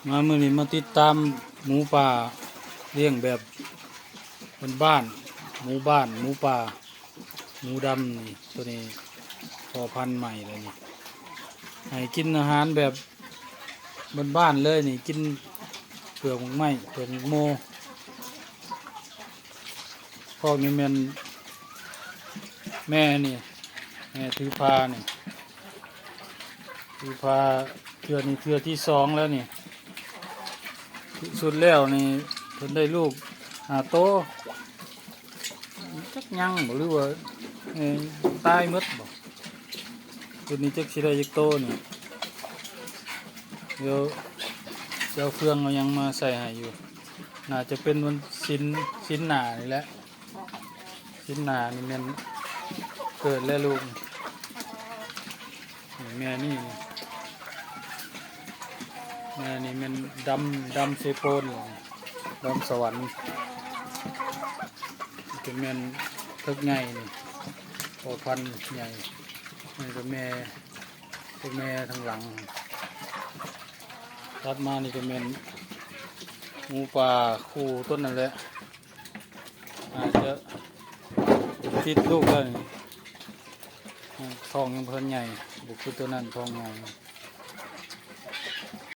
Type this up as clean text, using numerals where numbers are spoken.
มามื้อนี้มาติดตามหมูป่าเลี้ยงแบบบ้านๆหมูบ้านหมูป่าหมูดำนี่ตัวนี้พอพันธุ์ใหม่เลยนี่ให้กินอาหารแบบบ้านๆเลยนี่กินเปลือกไม้เปลือกโมพวกนี้มันแม่นี่แม่ถือพานี่ถือพาเทือนี่เทือที่สองแล้วนี่ที่สุดแล้วนี่เพิ่นได้ลูกโตจักยังบ่หรือว่าตายหมดบ่ตัวนี้จักสิได้จักโตนี่เดี๋ยวเจ้าเครื่องเอายังมาใส่ให้อยู่น่าจะเป็นวันสิ้นหน้านี่แหละสิ้นหน้านี่มันเกิดแล้วลูกแม่นี่มันดำเซโปนดำสวรรค์เป็นแม่นทึกใหญ่นี่พอพันใหญ่นี่ก็แม่ทางหลังถัดมานี่ก็แม่นหมูป่าคู่ต้นนั่นแหละอาจจะติดลูกแล้วนี่ท้องยังเพิ่นใหญ่บุกคือตัวนั้นท้องใหญ่